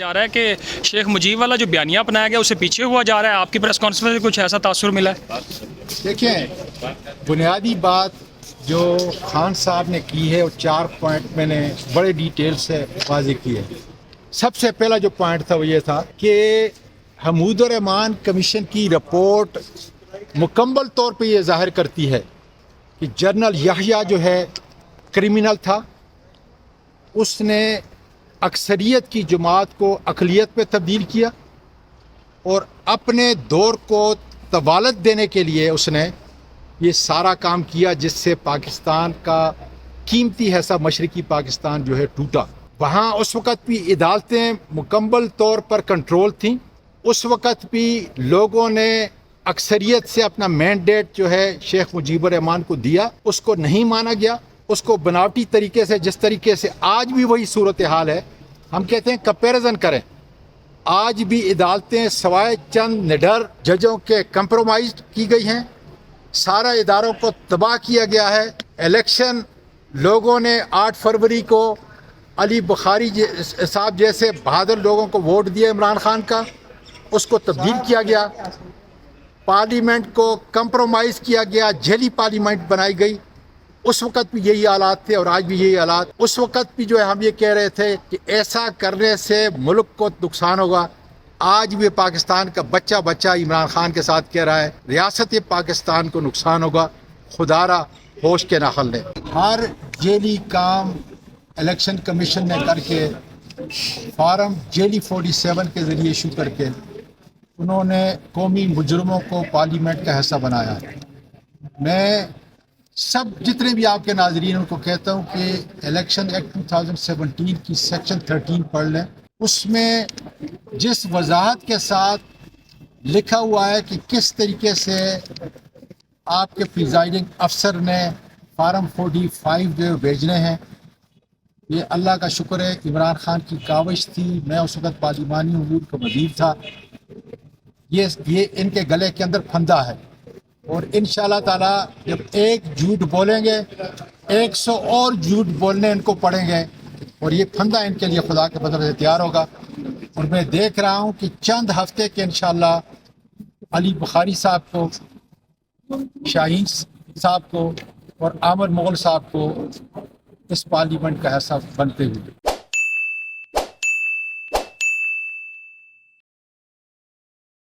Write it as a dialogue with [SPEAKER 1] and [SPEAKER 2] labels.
[SPEAKER 1] جا رہا ہے کہ شیخ مجیب والا جو بیانیہ اپنایا گیا اسے پیچھے ہوا جا رہا ہے. آپ کی پریس کانفرنس میں کچھ ایسا تاثر ملا ہے؟
[SPEAKER 2] دیکھیں، بنیادی بات جو خان صاحب نے کی ہے وہ 4 پوائنٹ میں نے بڑے ڈیٹیل سے واضح کی ہے. سب سے پہلا جو پوائنٹ تھا وہ یہ تھا کہ حمود الرحمان کمیشن کی رپورٹ مکمل طور پہ یہ ظاہر کرتی ہے کہ جنرل یحییٰ جو ہے کرمنل تھا. اس نے اکثریت کی جماعت کو اقلیت پہ تبدیل کیا اور اپنے دور کو طوالت دینے کے لیے اس نے یہ سارا کام کیا، جس سے پاکستان کا قیمتی حصہ مشرقی پاکستان جو ہے ٹوٹا. وہاں اس وقت بھی عدالتیں مکمل طور پر کنٹرول تھیں. اس وقت بھی لوگوں نے اکثریت سے اپنا مینڈیٹ جو ہے شیخ مجیب الرحمان کو دیا، اس کو نہیں مانا گیا. اس کو بناوٹی طریقے سے، جس طریقے سے آج بھی وہی صورتحال ہے، ہم کہتے ہیں کمپیریزن کریں. آج بھی عدالتیں سوائے چند نڈر ججوں کے کمپرومائز کی گئی ہیں. سارا اداروں کو تباہ کیا گیا ہے. الیکشن لوگوں نے 8 فروری کو علی بخاری صاحب جیسے بہادر لوگوں کو ووٹ دیا عمران خان کا، اس کو تبدیل کیا گیا. پارلیمنٹ کو کمپرومائز کیا گیا، جھیلی پارلیمنٹ بنائی گئی. اس وقت بھی یہی حالات تھے اور آج بھی یہی حالات. اس وقت بھی جو ہے ہم یہ کہہ رہے تھے کہ ایسا کرنے سے ملک کو نقصان ہوگا. آج بھی پاکستان کا بچہ عمران خان کے ساتھ کہہ رہا ہے ریاست پاکستان کو نقصان ہوگا. خدا را ہوش کے ناخل لیں. ہر جیلی کام الیکشن کمیشن نے کر کے فارم جیلی 47 کے ذریعے ایشو کر کے انہوں نے قومی مجرموں کو پارلیمنٹ کا حصہ بنایا. میں سب جتنے بھی آپ کے ناظرین ان کو کہتا ہوں کہ الیکشن ایکٹ 2017 کی سیکشن 13 پڑھ لیں. اس میں جس وضاحت کے ساتھ لکھا ہوا ہے کہ کس طریقے سے آپ کے پریزائڈنگ افسر نے فارم 45 جو بھیجنے ہیں. یہ اللہ کا شکر ہے عمران خان کی کاوش تھی. میں اس وقت پارلیمانی امور کا وزیر تھا. یہ ان کے گلے کے اندر پھندا ہے اور انشاءاللہ تعالی جب ایک جھوٹ بولیں گے 100 اور جھوٹ بولنے ان کو پڑیں گے اور یہ پھندا ان کے لیے خدا کے بدلے سے تیار ہوگا. اور میں دیکھ رہا ہوں کہ چند ہفتے کے انشاءاللہ علی بخاری صاحب کو، شاہین صاحب کو اور عامر مغل صاحب کو اس پارلیمنٹ کا حصہ بنتے ہوئے